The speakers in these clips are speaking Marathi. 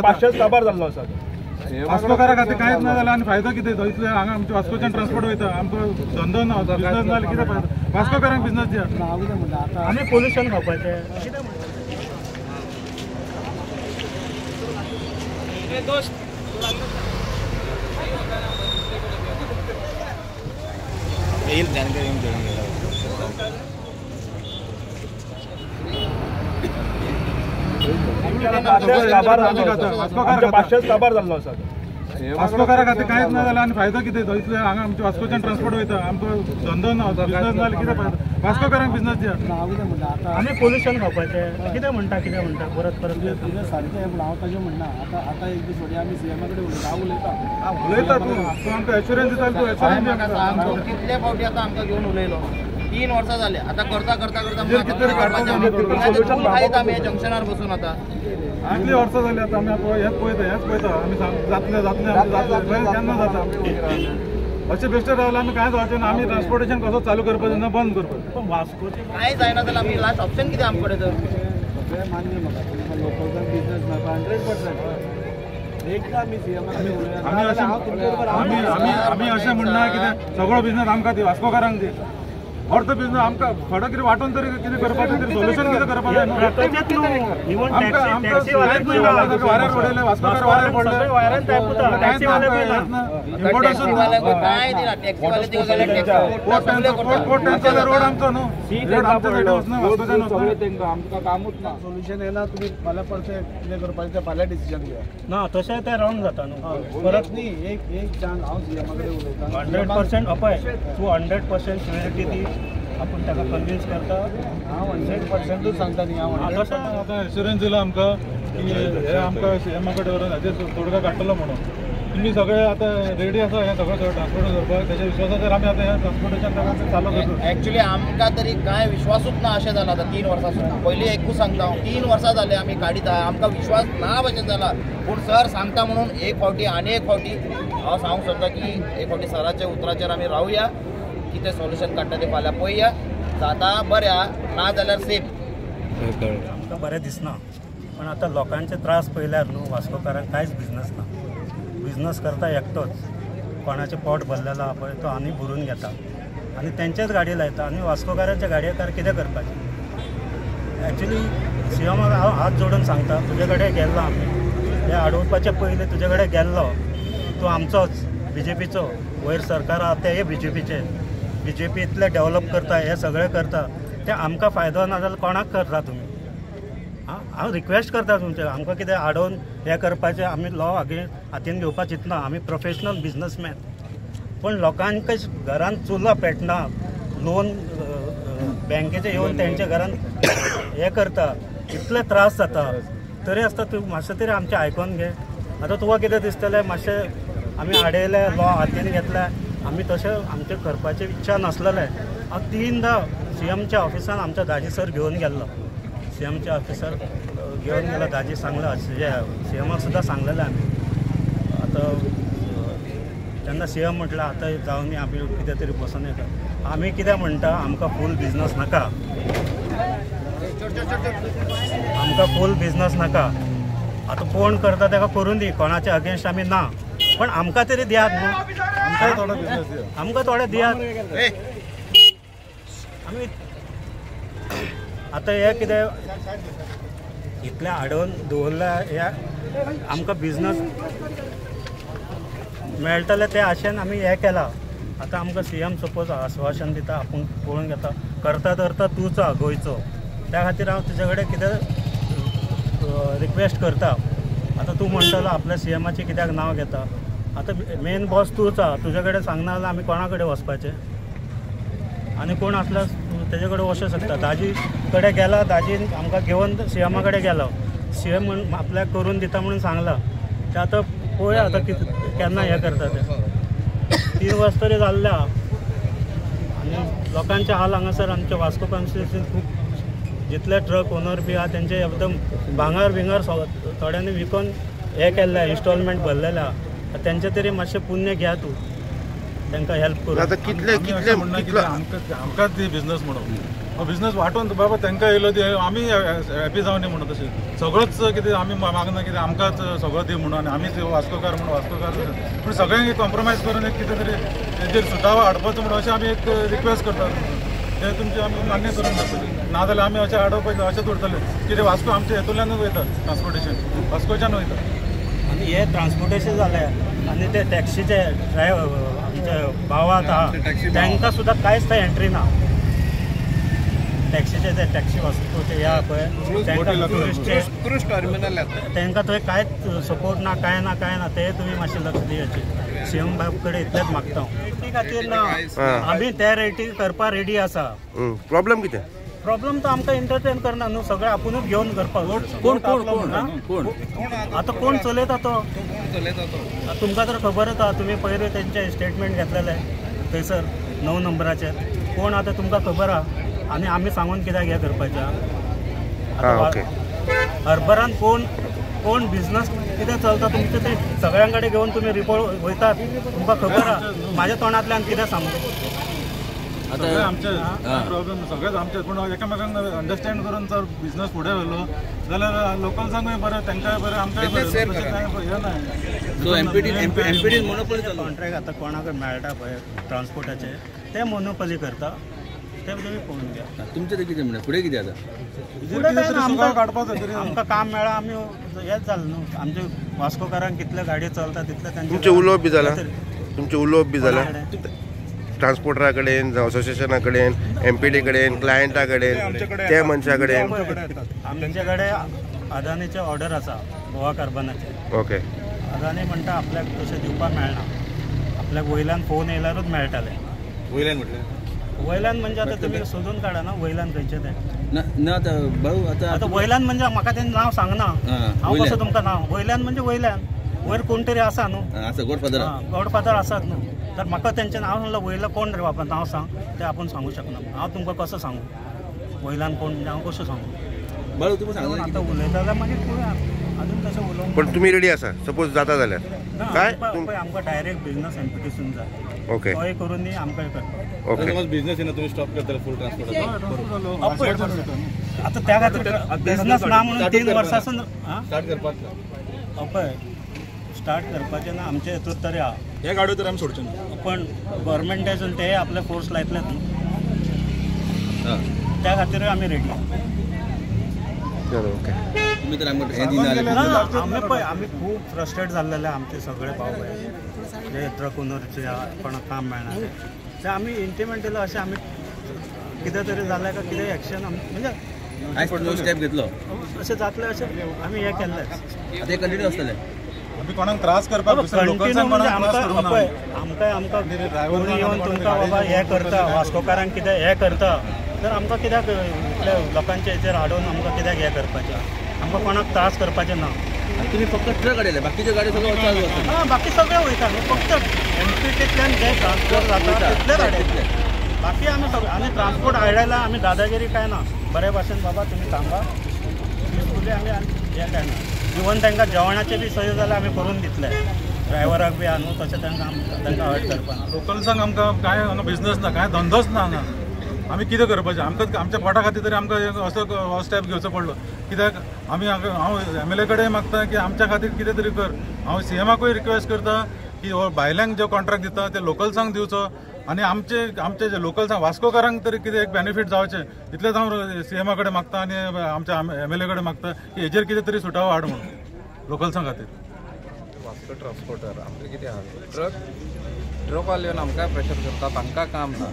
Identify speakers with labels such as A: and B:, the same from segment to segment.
A: 500 काबार जाल्लो आसा
B: वास्कोकारा खातीर कांयच ना जाल्यार आनी फायदो कितें तो इतले हांगा आमच्या वास्कोच्यान ट्रान्सपोर्ट वयता आमकां धंदो ना बिजनस ना कितें फायदो वास्कोकारांक बिजनस दिया
A: आमी पोल्युशन खावपाचें
B: वास्कोकारा खातीर कांयच ना जाल्यार आनी फायदो कितें तो इतले हांगा आमच्या वास्कोच्यान ट्रान्सपोर्ट वयता आमकां धंदो ना बिजनस ना कितें फायदो वास्कोकारांक बिजनस दिया
A: आमी पोल्युशन खावपाचें कितें म्हणटा परत
C: सारकें पूण हांव तशें म्हणना आतां एक दीस फाटीं आमी सीएमा कडेन
B: उलयता तूं आमकां एश्युरन्स दिता तूं एश्युरन्स
C: कितले फावटी आतां आमकां घेवन उलयलो 3 वर्सां जाले आतां करता आमी जंक्शनार बसून आतां
B: कितली वर्सां जाली आतां आमी हेंच पळयता आमी जातलें केन्ना जाता अशें बेश्टें रावलें आमी कांय जावचें ना आमी ट्रान्सपोर्टेशन कसो चालू करपाचें ना बंद करपाचें
A: वास्कोचें
C: कांय जायना जाल्यार आमी लास्ट ऑप्शन कितें आमचे कडेन तर मान्य म्हाका लोकल बिजनस म्हाका 100% एकदा आमी सीएमा
B: आमी अशें म्हणना कितें सगळो बिजनस आमकां दी वास्कोकारांक दी अर्थ बिजनस आमकां थोडो कितें वांटून तरी कितें करपाचें तरी सोल्युशन कितें करपाक जाय वाऱ्यार पडले वास्कोकार वाऱ्यार पडले रोड आमचो न्हू आमकां कामूच ना सोल्युशन येना तुमी फाल्यां परते कितें करपाचें फाल्यां डिसिजन घेया
A: ना तशें तें रॉंग जाता न्हू
C: परत न्ही एक चान्स हांव सीएमा कडेन उलयतां
A: 100% अपय तूं 100% श्युरिटी दी आपण ताका कन्विन्स करता
C: हांव 100%च सांगता न्ही हांव
B: आतां एश्युरन्स दिला आमकां की हे आमकां सीएमा कडेन व्हरून हाचेर तोडगा काडटलो म्हणून तुमी सगळे आतां रेडी आसा हें सगळें ट्रान्सपोर्ट करपाक तेच्या विश्वासाचेर आमी आतां हें ट्रान्सपोर्टेशन चालू करता
C: एक्चुअली आमकां तरी कांय विश्वासूच ना अशें जालां आतां 3 वर्सां पयलीं एकूच सांगता हांव 3 वर्सां जाले आमी काडिता आमकां विश्वास ना भशेन जाला पूण सर सांगता म्हणून एक फावटी आनी एक फावटी हांव सांगूंक सोदता की एक फावटी सराच्या उतराचेर आमी रावया कितें सोल्युशन काडटा तें फाल्यां पळया जाता बऱ्या ना जाल्यार सेफ
A: आमकां बरें दिसना पण आतां लोकांचे त्रास पळयल्यार न्हू वास्कोकारांक कांयच बिजनस ना बिजनस करता एकटोच कोणाचें पोट भरलेलो आहा पळय तो आनी भरून घेता आनी तेंचेच गाडी लायता आनी वास्कोकारांच्या गाडयेकार कितें करपाचें एक्चुली सीएमाक हांव हात जोडून सांगता तुजे कडेन गेल्लो आमी हे अडोवपाचे पयलीं तुजे कडेन गेल्लो तूं आमचोच BJPचो वयर सरकार आहा तेय BJP इतले डेव्हलप करता हे सगळें करता ते आमकां फायदो ना जाल्यार कोणाक करता तुमी हांव रिक्वेस्ट करता तुमचे आमकां कितें आडोवन हें करपाचें आमी लॉ हातीन घेवपाक चिंतना आमी प्रोफेशनल बिजनसमॅन पण लोकांक घरान चुला पेटना लोन बँकेचे येवन तेंच्या घरान हें करता इतले त्रास जाता तरी आसता तूं मातशें तरी आमचें आयकोन घे आतां तुका कितें दिसतलें मातशें आमी आडयले लॉ हातीन घेतले आमी तशें आमचें करपाची इच्छा नासलेलें हांव 3दा सीएमच्या ऑफिसान आमच्या दाजी सर घेवन गेल्लो सीएमच्या ऑफिसर घेवन गेलो दाजी सांगलो सीएमाक सुद्दां सांगलेलें आमी आतां तेन्ना सीएम म्हटलं आतां जावन आमी कितें तरी बसून येता आमी कितें म्हणटा आमकां फूल बिजनस नाका आमकां फूल बिजनस नाका आतां कोण करता ताका करून दी कोणाचे अगेन्स्ट आमी ना पण आमकां तरी दियात न्हू आमकां थोडे दियात आमी आतां हे कितें इतलें आडोवन दवरल्या हे आमकां बिजनस मेळटलें ते आशेन आमी हें केलां आतां आमकां सीएम सपोज आश्वासन दिता आपूण पळोवन घेता करता धरता तूंच आहा गोंयचो त्या खातीर हांव तुजे कडेन कितें रिक्वेस्ट करता आतां तूं म्हणटलो आपल्या सीएमाचें कित्याक नांव घेता आतां मेन बॉस तूंच आहा तुजे कडेन सांगना जाल्यार आमी कोणा कडेन वचपाचें आनी कोण आसल्यार तेजे कडेन वचूं शकता दाजी कडेन गेला दाजीन आमकां घेवन सीएमा कडेन गेलो सीएम म्हण आपल्याक करून दिता म्हणून सांगला तें आतां पळोवया आतां केन्ना हें करता तें 3 वर्स तरी जाल्ले आहा आनी लोकांचे हाल हांगासर आमच्या वास्को कॉन्स्टिट्युन्सीन खूब जितले ट्रक ओनर बी आहा तेंचे एकदम भांगर भिंगर थोड्यांनी विकून हें केल्लें इन्स्टॉलमेंट भरलेलें आहा तेंचे तरी मातशें पुण्य घ्या तूं तांकां हेल्प करून
B: आतां कितले आमकांच दी बिजनस म्हणून बिझनेस वाटून बाबा तांकां येयलो दी आमी हॅपी जावन दी म्हणून तशें सगळोच कितें आमी मागना कितें आमकांच सगळो दी म्हणून आनी आमीच वास्कोकार म्हणून वास्कोकार पूण सगळ्यांक कॉम्प्रोमायज करून एक कितें तरी तेजेर सुटावो हाडपाचो म्हणून अशें आमी एक रिक्वेस्ट करतात ते तुमचे आमी मान्य करून जातली नाजाल्यार आमी अशें हाडप अशेंच उरतले कितें वास्को आमच्या हेतूंतल्यानूच वयता ट्रान्सपोर्टेशन वास्कोच्यान वयता
A: आणि हे ट्रान्सपोर्टेशन जालें आनी ते टॅक्सीचे ड्रायव्हर आमचे भाव आहा तांकां सुद्दां कांयच थंय एंट्री ना टॅक्सीचे ते टॅक्सी वास्कोचे या पळय
D: क्रूज टर्मिनल
A: तांकां थंय कांयच सपोर्ट ना काय ना ते तुमी मातशें लक्ष दिवचे सीएम बाब कडेन इतलेंच मागता रेटी खातीर ना आमी त्या रेटी करपा रेडी आसा
E: प्रॉब्लेम कितें
A: प्रॉब्लेम तो आमकां एंटरटेन करना न्हू सगळें आपुणूच घेवन करपाक कोण आतां कोण चलयता तो तुमकां तर खबरच आहा तुमी पयलीं तेंचे स्टेटमेंट घेतलेले थंयसर 9 नंबराचेर कोण आतां तुमकां खबर आहा आनी आमी सांगून कित्याक हें करपाचें हरभरान कोण बिझनस कितें चलता तुमचे ते सगळ्यां कडेन घेवन तुमी रिपोर्ट वयतात तुमकां खबर आहा म्हाज्या तोंडांतल्यान कितें सांगू
B: सगळे आमचे प्रॉब्लेम सगळेच आमचे पूण एकामेकांक अंडरस्टँड करून जर बिझनस फुडें व्हेलो जाल्यार लोकल्सांकूय बरें तांकांय बरें आमकांय बरें हें नाही
A: कॉन्ट्रॅक्ट आतां कोणाक मेळटा पळय ट्रान्सपोर्टाचे ते मोनोपॉली करता ते तुमी पळोवन घ्या
F: तुमचें ते कितें म्हणटा फुडें कितें जाता
A: आमकां काम मेळ्ळा आमी हेंच जालें न्हू आमचे वास्कोकारांक कितले गाडयो चलता तितले
E: तुमचे उलोवप बी जाला तुमचे उलोवप बी जाला ट्रान्सपोर्टरा कडेन जावं असोसिएशना कडेन MPD कडेन क्लायंटा कडेन त्या मनशा कडेन
A: आमचे कडेन अदानीचे ऑर्डर आसा गोवा कार्बनाचे
E: ओके
A: अदानी म्हणटा आपल्याक तशें दिवपाक मेळना आपल्याक वयल्यान फोन येयल्यारूच मेळटाले
F: वयल्यान म्हटल्यार
A: वयल्यान म्हणजे आतां तुमी सोदून काडा ना वयल्यान खंयचें तें
F: ना आतां भाऊ
A: आतां वयल्यान म्हणजे म्हाका तें नांव सांगना हांव कसो तुमकां नांव वयल्यान म्हणजे वयल्यान वयर कोण तरी आसा न्हू
F: आसा
A: गॉडफादर आसात न्हू तर म्हाका तेंचें नांव सांगलां वयलं कोण रे बाबा नांव सांग तें आपूण सांगू शकना हांव तुमकां कसो सांगू वयल्यान कोण म्हणजे हांव कसो सांगू
F: बाळू तुमी सांगू
A: आतां उलयता जाल्यार मागीर पळोवया अजून तशें उलोवंक
E: पण तुमी रेडी आसा सपोज जाता जाल्यार काय
A: पळय आमकां डायरेक्ट बिझनस एम्पिटीसून जाय
E: ओके
A: तोय करून दी आमकांय करपाक
E: ओके
F: बिझनेस येना तुमी स्टॉप करता फूल ट्रान्सपोर्ट
A: आतां त्या खातीर बिझनस ना म्हणून 3 वर्सांसून
F: स्टार्ट करपाक
A: पळय स्टार्ट करपाचें ना आमचे हेतूंत तरी आहा
F: हे गाडयो तर आमी सोडचे ना
A: पण गव्हर्मेंटासून ते आपले फोर्स लायतलेत न्हू त्या खातीर आमी रेडी
E: ओके
F: तुमी तर आमकां हें दिना
A: आमी खूब फ्रस्ट्रेट जाल्लेले आमचे सगळे भाव जे ट्रक ओनरचे कोणाक काम मेळना ते आमी इंटिमेट दिलो अशें आमी कितें तरी जालें काय कितें एक्शन म्हणजे
F: स्टेप घेतलो
A: अशें जातलें अशें आमी हें केल्लें
F: ते कंटिन्यू आसतलें
B: आमी कोणाक त्रास करपाक
A: आमकां कोणी येवन तुमकां बाबा हें करता वास्कोकारांक कितें हें करता तर आमकां कित्याक इतल्या लोकांच्या हेचेर हाडून आमकां कित्याक हें करपाचें आमकां कोणाक त्रास करपाचें ना
F: तुमी फक्त ट्रक हाडले बाकीचे गाडी सगळ्यो चालू आसा
A: बाकी सगळे वयता न्हू फक्त MPTंतल्यान जे ट्रान्सपोर्ट जाता तितले गाडये बाकी आमी ट्रान्सपोर्ट हाडयला आमी दादागिरी काय ना बरे भाशेन बाबा तुमी थांबा पिसफुली आमी हें काय ना इवन तांकां जेवणाचे बी सोय जाल्यार आमी करून दितले ड्रायव्हराक बी न्हू तशें तांकां हर्ट करपाना
B: लोकल्सांक आमकां काय हांगा बिझनस ना काय धंदोच ना हांगा आमी कितें करपाचें आमकां आमच्या पोटा खातीर तरी आमकां असो स्टेप घेवचो पडलो कित्याक हांव MLA कडेन मागता की आमच्या खातीर कितें तरी कर हांव CMाकूय रिक्वेस्ट करता की हो भायल्यांक जो कॉन्ट्रॅक्ट दिता ते लोकल्सांक दिवचो आनी आमचे जे लोकल्सांक वास्कोकारांक तरी कितें एक बेनिफीट जावचें इतलेंच हांव CMा कडेन मागता आनी आमच्या MLA कडेन मागता की हेजेर कितें तरी सुटावो हाड म्हणून लोकल्सां खातीर
D: वास्को ट्रान्सपोर्टर आमचें कितें आहा ट्रक वाले येवन आमकां प्रेशर करता तांकां काम ना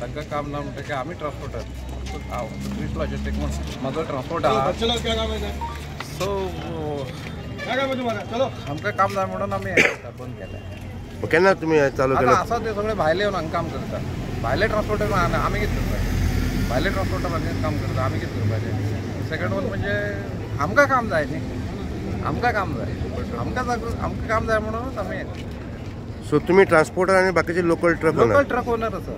D: तांकां काम ना म्हणटकीर आमी ट्रान्सपोर्टर हांव क्रिस्ट लॉजिस्टीक म्हणून म्हाजो ट्रान्सपोर्ट आहा सो आमकां काम जाय म्हणून आमी बंद केलें
E: केन्ना तुमी चालू
D: आतां
E: केलो
D: आसा ते सगळे भायले येवन हांगा काम करता भायले ट्रान्सपोर्टर आमी कितें करपाचें भायले ट्रान्सपोर्टरांचेर काम करता आमी कितें करपाचें सेकंड वन म्हणजे आमकां काम जाय न्ही आमकां काम जाय आमकां काम जाय म्हणूनच आमी
E: सो तुमी ट्रान्सपोर्टर आनी बाकीचे लोकल
D: ट्रक ओनर आसा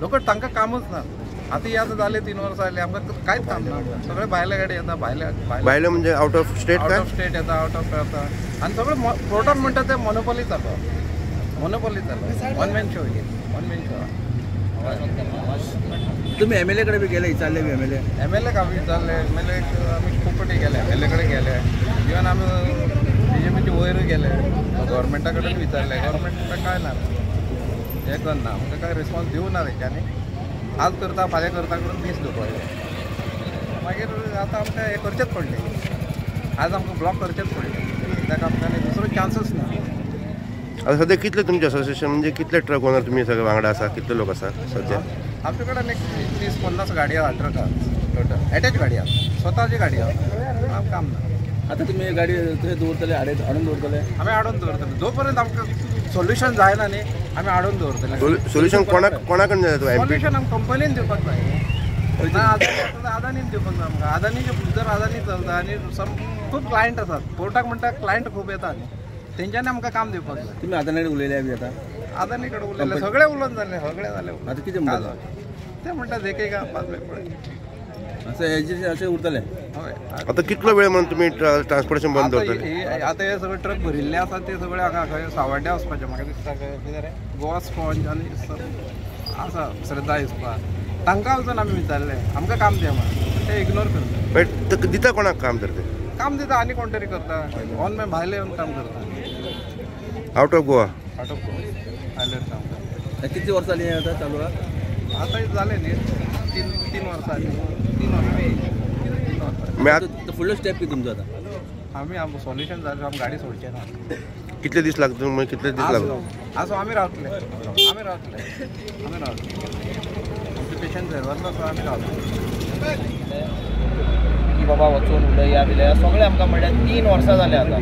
D: लोकल तांकां कामूच ना आतां हे आतां जाले 3 वर्सां जालीं आमकां कांयच काम ना सगळे भायले गाडी येता भायले
E: म्हणजे आउट ऑफ स्टेट
D: येता आउट ऑफ येता आनी सगळे पोर्टान म्हणटा ते मोनोपॉली जालो one man show one man show
F: तुम्ही MLA कडे बी गेले विचारले बी MLA
D: MLA का विचारले MLA आम्ही खूप कटी गेले MLA कडे गेले इव्हन आम्ही BJPचे वयर गेले गव्हर्मेंटाकडे विचारले गव्हर्मेंट काय ना हे करना आमकां काय रिस्पॉन्स दिवना तेंच्यांनी आज करता फाल्यां करता करून दीस दवरले मागीर आतां आमकां हें करचेंच पडलें आज आमकां ब्लॉक करचेंच पडलें कित्याक आमकां दुसरो चान्सच ना
E: आता सध्या कितले तुमचे असोसिएशन म्हणजे कितले ट्रक ओनर तुम्ही सगळे वांगडा आसा कितले लोक आसा सध्या
D: आमचे कडेन एक 30-50 गाडी आहा ट्रक आहा टोटल एटॅच गाडी आहा स्वताची गाडी आहा आमकां काम ना
F: आता तुम्ही गाडी थंय दवरतले हाडून दवरतले
D: आमी हाडून दवरतले जो पर्यंत आमकां सोल्युशन जायना न्ही आमी हाडून दवरतले
E: सोल्युशन कोणाकडे जाय तो MP
D: सोल्युशन आमकां कंपनीन दिवपाक जाय ना अदानीन दिवपाक जाय आमकां अदानीचे जर अदानी चलता आनी खूब क्लायंट आसात पोर्टाक म्हणटा क्लायंट खूब येता न्ही तेंच्यांनी आमकां काम दिवपाक जाय
F: तुम्ही अदानी कडेन उलयल्या बी आता
D: अदानी कडेन उलयले सगळे उलोवन जाले सगळे जाले
F: आता कितें म्हणटा
D: ते म्हणटात एक पांच पळय
F: असं हेजेर अशें उरतले
D: हय
E: आता कितलो वेळ म्हणून तुम्ही ट्रान्सपोर्टेशन बंद दवरतले
D: आता हे सगळे ट्रक भरिल्ले आसा ते सगळे हांगा खंय सावड्ड्या वचपाचे म्हाका दिसता कितें रे गोवा स्पॉन्ज आनी आसा श्रद्धा इसपा तांकां वचून आमी विचारले आमकां काम दिया म्हणून ते इग्नोर करता
E: बट दिता कोणाक काम तर ते
D: काम दिता आनी कोण तरी करता ऑन मागीर भायले येवन काम करता
E: out of Goa
D: out of भायले काम करता
F: किती वर्सां जालीं आता चालू आहा
D: आता जाले न्ही तीन वर्सां 3 वर्सां
F: तो फुडलो स्टेप कितें तुमचो आता
D: आमी आमकां सोल्युशन जालें आमी गाडी सोडचे ना
E: कितले दीस लागता मागीर कितले दीस लागता
D: आसो आमी रावतले पेशंट वर्सां सो आमी रावतले
C: की बाबा वचून उलया बिलया सगळें आमकां म्हणल्यार 3 वर्सां जाले आतां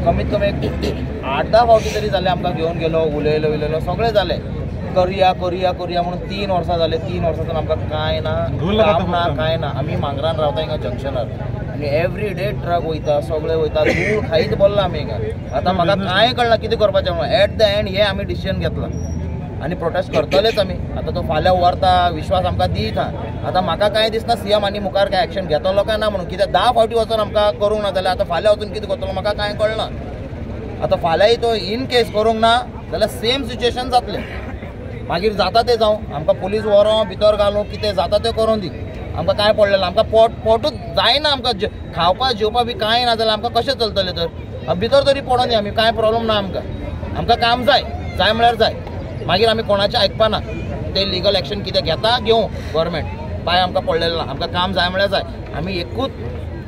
C: कमीत कमी 8-10 फावटी तरी जाले आमकां घेवन गेलो उलयलो सगळें जालें करुया म्हणून 3 वर्सां जाले 3 वर्सांतून आमकां कांय ना काम ना कांय ना आमी मांगरान रावता हिंगा जंक्शनार आनी एवरी डे ट्रक वयता सगळे वयता धूळ खायत बोल्ला आमी हिंगा आतां म्हाका कांय कळना कितें करपाचें म्हणून एट द एंड हे आमी डिसिजन घेतला आनी प्रोटेस्ट करतलेच आमी आतां तो फाल्यां व्हरता विश्वास आमकां दीत आतां म्हाका कांय दिसना CM आनी मुखार काय एक्शन घेतलो काय ना म्हणून कित्याक 10 फावटी वचून आमकां करूंक ना जाल्यार आतां फाल्यां वचून कितें करतलो म्हाका कांय कळना आतां फाल्यांय तो इन केस करूंक ना जाल्यार सेम सिच्युएशन जातलें मागीर जाता तें जावं आमकां पुलीस व्हरो भितर घालूं कितें जाता तें करून दी आमकां कांय पडलें ना आमकां पोटूच जायना आमकां खावपा जेवपा बी कांय ना जाल्यार आमकां कशें चलतलें तर भितर तरी पडोन आमी कांय प्रॉब्लम ना आमकां काम जाय म्हळ्यार जाय मागीर आमी कोणाचें आयकपाना ते लिगल एक्शन कितें घेता घेवं गव्हर्मेंट पांय आमकां पडलेलें ना आमकां काम जाय म्हळ्यार जाय आमी एकूच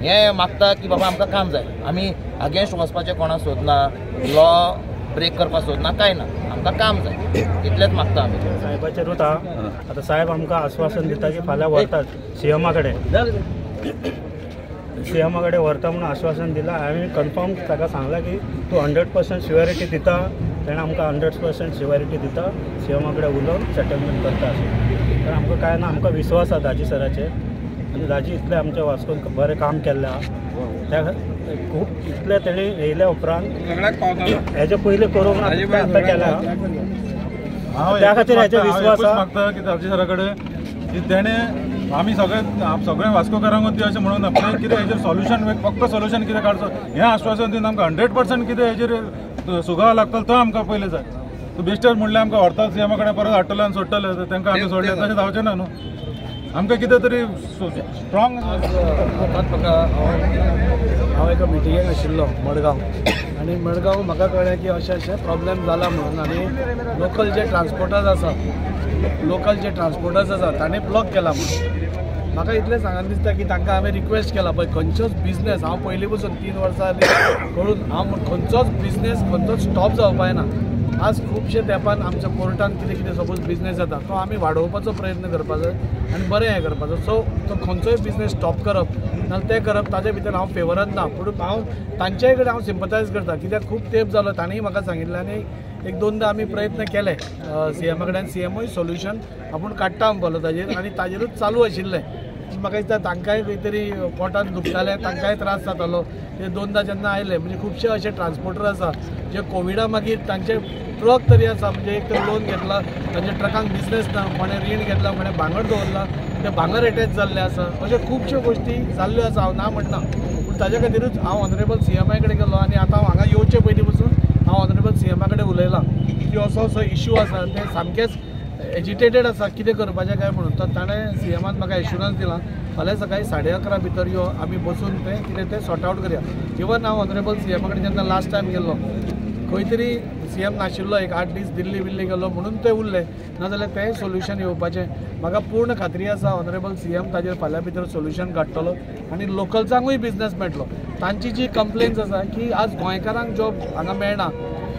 C: हें मागता की बाबा आमकां काम जाय आमी अगेन्स्ट वचपाचें कोणाक सोदना लॉ ब्रेक करपाक सोदना कांय ना आमकां काम जाय इतलेंच मागता आमी
A: साहेबाचेर वता आतां साहेब आमकां आश्वासन दिता की फाल्यां व्हरतात CM कडेन व्हरता म्हणून आश्वासन दिलां हांवें कन्फर्म ताका सांगलां की तूं 100% शुअरिटी दिता ताणें आमकां 100% शुअरिटी दिता CM कडेन उलोवन सेटलमेंट करता तर आमकां कांय ना आमकां विश्वास आसा दाजी सराचेर आनी दाजी इतलें आमच्या वास्कोन बरें काम केल्लें आहा त्या खूब इतलें तेणी येयल्या उपरांत हेजे पयलीं करूंक ना आतां केल्या त्या खातीर हेजे विश्वास
B: मागता की दाजी सरा कडेन की तेणे आमी सगळे वास्कोकारांक ती अशें म्हणून आपलें कितें हेजेर सोल्युशन फक्त सोल्युशन कितें काडचो हें आश्वासन दिवन आमकां 100% कितें हेजेर सुगाव लागतलो तो आमकां पयलें जाय तो बेश्टेच म्हणल्यार आमकां व्हरतात CM कडेन परत हाडटले आनी सोडटले तांकां आमी सोडले तशें जावचें ना न्हू आमकां कितें तरी स्ट्रॉंग
G: हांव एका मिटिंगेक आशिल्लो मडगांव आनी मडगांव म्हाका कळ्ळें की अशें प्रॉब्लेम जाला म्हणून आनी लोकल जे ट्रान्सपोर्टर्स आसा ताणें ब्लॉक केला म्हणून म्हाका इतलें सांगन दिसता की तांकां हांवें रिक्वेस्ट केला पळय खंयचोच बिझनेस हांव पयलीं पसून 3 वर्सां करून हांव खंयचोच बिझनेस खंयचोच स्टॉप जावपा येना आज खुबशे तेंपान आमच्या कोर्टान कितें सपोज बिझनेस जाता तो आमी वाडोवपाचो प्रयत्न करपाचो आनी बरें हें करपाचो सो तो खंयचोय बिझनेस स्टॉप करप नाजाल्यार तें करप ताजे भितर हांव फेवरान ना पूण हांव तांच्याय कडेन हांव सिंपथायज करता कित्याक खूब तेंप जालो ताणेंय म्हाका सांगिल्लें आनी 1-2दां आमी प्रयत्न केले CM कडेन CMय सोल्युशन आपूण काडटा म्हणलो ताजेर आनी ताजेरूच चालू आशिल्लें म्हाका दिसता तांकांय खंय तरी पोटान दुखतालें तांकांय त्रास जातालो ते 2दां जेन्ना आयले म्हणजे खुबशे अशे ट्रान्सपोर्टर आसा जे कोविडा मागीर तांचे ट्रक तरी आसा म्हणजे एक तर लोन घेतला तांच्या ट्रकांक बिझनेस ना कोणें रीण घेतला कोणें भांगर दवरला ते भांगर एटॅच जाल्ले आसा अशे खुबश्यो गोश्टी जाल्ल्यो आसा हांव ना म्हणना पूण ताजे खातीरूच हांव ऑनरेबल CM कडेन गेलो आनी आतां हांव हांगा येवचे पयलीं पसून हांव ऑनरेबल CM कडेन उलयलां की असो इश्यू आसा ते सामकेच एजिटेटेड आसा कितें करपाचें काय म्हणून तर ताणें CMान म्हाका एश्युरन्स दिला फाल्यां सकाळी 11:30 भितर यो आमी बसून तें कितें तें सॉर्ट आवट करया. इवन हांव ऑनरेबल CMा कडेन जेन्ना लास्ट टायम गेल्लो खंय तरी CM नाशिल्लो एक 8 दीस दिल्ली बिल्ली गेलो म्हणून ते उरले नाजाल्यार तें सोल्युशन येवपाचें. म्हाका पूर्ण खात्री आसा ऑनरेबल CM ताजेर फाल्यां भितर सोल्युशन काडटलो आनी लोकल्सांकूय बिझनेस मेळटलो. तांची जी कंप्लेन्स आसा की आज गोंयकारांक जॉब हांगा मेळना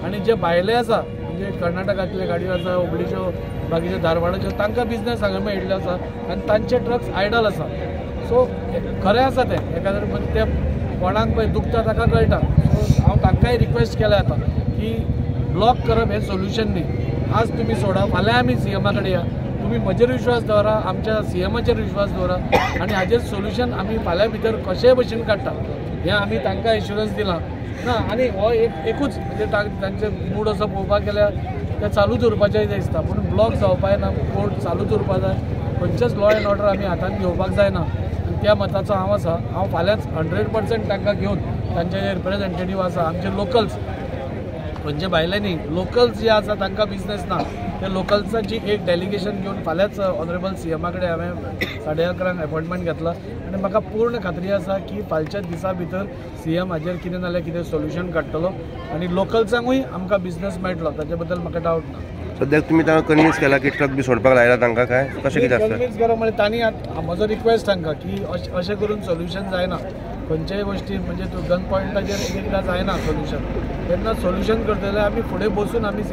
G: आनी जे भायले आसा म्हणजे कर्नाटकांतले गाडयो आसा हुबळीच्यो बाकीच्यो धारवाडाच्यो तांकां बिझनेस हांगा मेळिल्लो आसा आनी तांचे ट्रक्स आयडल आसा. सो खरें आसा तें एखाद्या ते कोणाक पळय दुखता ताका कळटा. सो हांव तांकांय रिक्वेस्ट केल्या आतां की ब्लॉक करप हें सोल्युशन न्ही. आज तुमी सोडा फाल्यां आमी CMा कडेन या तुमी म्हजेर विश्वास दवरा आमच्या CMाचेर विश्वास दवरा आनी हाजेर सोल्युशन आमी फाल्यां भितर कशेय भशेन काडटा हें आमी तांकां एश्युरन्स दिलां ना. आनी हो एकूच म्हणजे तांचे मूड असो पळोवपाक गेल्यार ते चालूच उरपाचें दिसता पूण ब्लॉक जावपाक ना. कोर्ट चालूच उरपाक जाय. खंयचेच लॉ एंड ऑर्डर आमी हातांत घेवपाक जायना आनी त्या मताचो हांव आसा. हांव फाल्यांच 100% तांकां घेवन तांचे जे रिप्रेझेंटेटीव आसा आमचे लोकल्स म्हणजे भायले न्ही लोकल्स जे आसा तांकां बिझनेस ना ते लोकल्सांची एक डेलिगेशन घेवन फाल्यांच ऑनरेबल CMा कडेन हांवें 11:30 अपॉयंटमेंट घेतला आनी म्हाका पूर्ण खात्री आसा की फालच्या दिसा भितर CM हाजेर कितें नाल्यार कितें सोल्युशन काडटलो आनी लोकल्सांकूय आमकां बिझनेस मेळटलो ताचे बद्दल म्हाका डावट ना.
E: सद्याक तुमी तांकां कन्विन्स केला की ट्रक बी सोडपाक लायला तांकां काय कशें कितें आसता?
G: कन्विन्स करो म्हणजे तांणी म्हजो रिक्वेस्ट तांकां की अशें करून सोल्युशन जायना. खंयच्याय गोष्टी म्हणजे तूं गन पॉयंटाचेर एकदां जायना सोल्युशन. तेन्ना सोल्युशन करतले आमी फुडें बसून आमी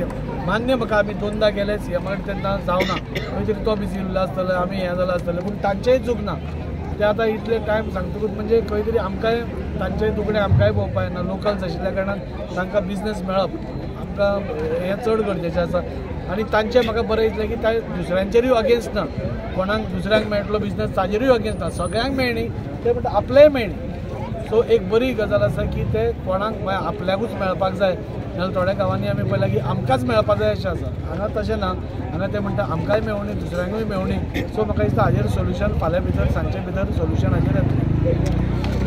G: मान्य म्हाका आमी 2दा गेले CMा कडेन तेन्ना जावना खंय तरी तो बिजी उरलो आसतलो आमी हें जालें आसतलें पूण तांचेंय चूक ना. ते आतां इतले टायम सांगतकूच म्हणजे खंय तरी आमकांय तांचेय दुखणें आमकांय पळोवपा येना. लोकल्स आशिल्ल्या कारणान तांकां बिझनेस मेळप आमकां हें चड गरजेचें आसा. आनी तांचें म्हाका बरें दिसलें की दुसऱ्यांचेरूय अगेन्स्ट ना. कोणाक दुसऱ्यांक मेळटलो बिझनेस ताजेरूय अगेन्स्ट ना. सगळ्यांक मेळणी ते म्हणटा आपलेय मेळणी. सो एक बरी गजाल आसा की ते कोणाक आपल्याकूच मेळपाक जाय नाजाल्यार थोड्या गांवांनी आमी पळयलां की आमकांच मेळपाक जाय अशें आसा. हांगा तशें ना. हांगा ते म्हणटा आमकांय मेळोवनी दुसऱ्यांकूय मेळोवनी. सो म्हाका दिसता हाजेर सोल्युशन फाल्यां भितर सांजचे भितर सोल्युशन हाजेर येतलें.